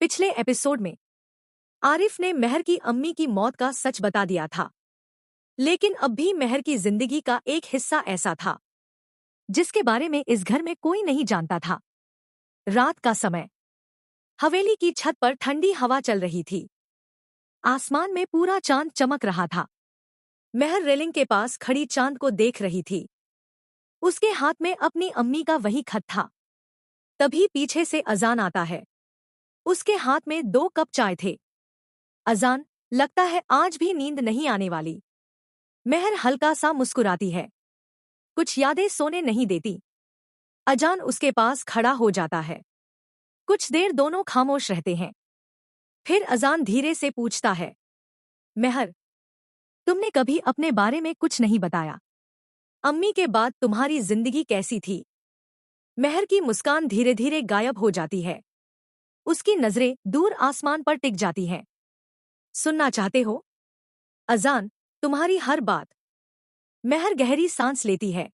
पिछले एपिसोड में आरिफ ने मेहर की अम्मी की मौत का सच बता दिया था, लेकिन अब भी मेहर की जिंदगी का एक हिस्सा ऐसा था जिसके बारे में इस घर में कोई नहीं जानता था। रात का समय, हवेली की छत पर ठंडी हवा चल रही थी। आसमान में पूरा चांद चमक रहा था। मेहर रेलिंग के पास खड़ी चांद को देख रही थी। उसके हाथ में अपनी अम्मी का वही खत था। तभी पीछे से अजान आता है। उसके हाथ में 2 कप चाय थे। अजान, लगता है आज भी नींद नहीं आने वाली। मेहर हल्का सा मुस्कुराती है। कुछ यादें सोने नहीं देती। अजान उसके पास खड़ा हो जाता है। कुछ देर दोनों खामोश रहते हैं। फिर अजान धीरे से पूछता है, मेहर, तुमने कभी अपने बारे में कुछ नहीं बताया। अम्मी के बाद तुम्हारी जिंदगी कैसी थी? मेहर की मुस्कान धीरे धीरे गायब हो जाती है। उसकी नजरें दूर आसमान पर टिक जाती हैं। सुनना चाहते हो? अजान, तुम्हारी हर बात। मेहर गहरी सांस लेती है।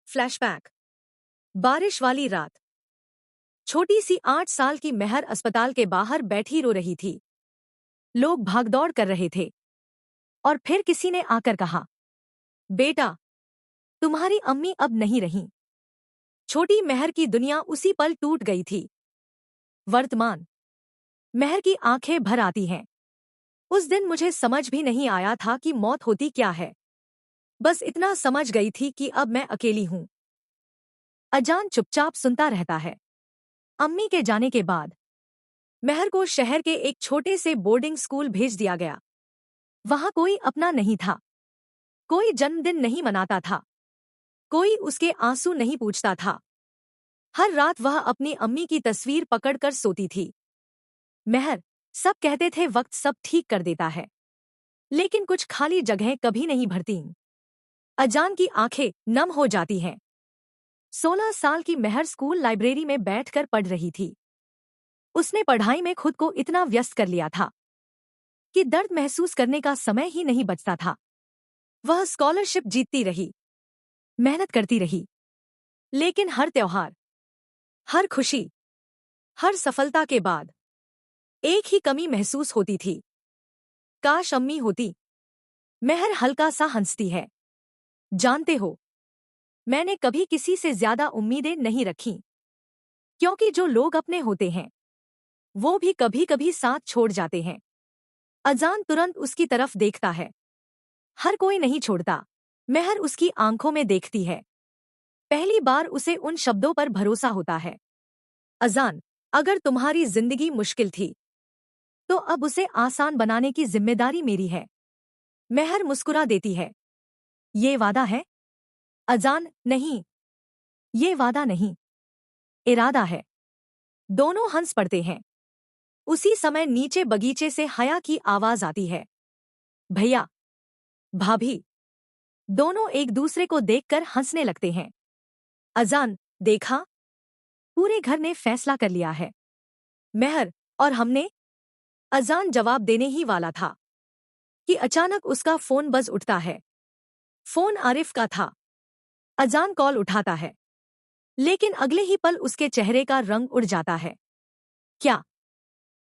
फ्लैशबैक। बारिश वाली रात। छोटी सी 8 साल की मेहर अस्पताल के बाहर बैठी रो रही थी। लोग भागदौड़ कर रहे थे। और फिर किसी ने आकर कहा, बेटा, तुम्हारी अम्मी अब नहीं रहीं। छोटी मेहर की दुनिया उसी पल टूट गई थी। वर्तमान। मेहर की आंखें भर आती हैं। उस दिन मुझे समझ भी नहीं आया था कि मौत होती क्या है। बस इतना समझ गई थी कि अब मैं अकेली हूं। अजान चुपचाप सुनता रहता है। अम्मी के जाने के बाद मेहर को शहर के एक छोटे से बोर्डिंग स्कूल भेज दिया गया। वहां कोई अपना नहीं था। कोई जन्मदिन नहीं मनाता था। कोई उसके आंसू नहीं पूछता था। हर रात वह अपनी अम्मी की तस्वीर पकड़कर सोती थी। मेहर, सब कहते थे वक्त सब ठीक कर देता है, लेकिन कुछ खाली जगहें कभी नहीं भरती। अजान की आंखें नम हो जाती हैं। 16 साल की मेहर स्कूल लाइब्रेरी में बैठकर पढ़ रही थी। उसने पढ़ाई में खुद को इतना व्यस्त कर लिया था कि दर्द महसूस करने का समय ही नहीं बचता था। वह स्कॉलरशिप जीतती रही, मेहनत करती रही, लेकिन हर त्योहार, हर खुशी, हर सफलता के बाद एक ही कमी महसूस होती थी। काश अम्मी होती। मेहर हल्का सा हंसती है। जानते हो, मैंने कभी किसी से ज्यादा उम्मीदें नहीं रखीं, क्योंकि जो लोग अपने होते हैं वो भी कभी कभी साथ छोड़ जाते हैं। अजान तुरंत उसकी तरफ देखता है। हर कोई नहीं छोड़ता। मेहर उसकी आंखों में देखती है। पहली बार उसे उन शब्दों पर भरोसा होता है। अजान, अगर तुम्हारी जिंदगी मुश्किल थी तो अब उसे आसान बनाने की जिम्मेदारी मेरी है। मेहर मुस्कुरा देती है। ये वादा है? अजान, नहीं, ये वादा नहीं, इरादा है। दोनों हंस पड़ते हैं। उसी समय नीचे बगीचे से हया की आवाज आती है। भैया, भाभी। दोनों एक दूसरे को देखकर हंसने लगते हैं। अजान, देखा, पूरे घर ने फैसला कर लिया है। मेहर, और हमने? अजान जवाब देने ही वाला था कि अचानक उसका फोन बज उठता है। फोन आरिफ का था। अजान कॉल उठाता है, लेकिन अगले ही पल उसके चेहरे का रंग उड़ जाता है। क्या?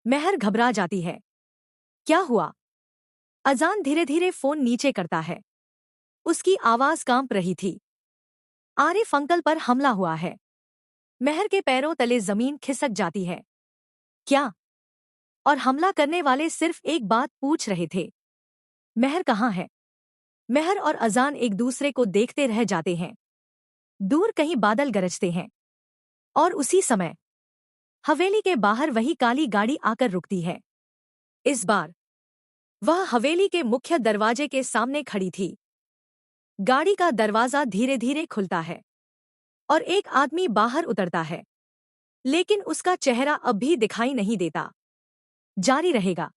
मेहर घबरा जाती है। क्या हुआ? अजान धीरे धीरे फोन नीचे करता है। उसकी आवाज कांप रही थी। आरिफ अंकल पर हमला हुआ है। मेहर के पैरों तले जमीन खिसक जाती है। क्या? और हमला करने वाले सिर्फ एक बात पूछ रहे थे, मेहर कहाँ है? मेहर और अजान एक दूसरे को देखते रह जाते हैं। दूर कहीं बादल गरजते हैं। और उसी समय हवेली के बाहर वही काली गाड़ी आकर रुकती है। इस बार वह हवेली के मुख्य दरवाजे के सामने खड़ी थी। गाड़ी का दरवाजा धीरे धीरे खुलता है और एक आदमी बाहर उतरता है, लेकिन उसका चेहरा अब भी दिखाई नहीं देता। जारी रहेगा।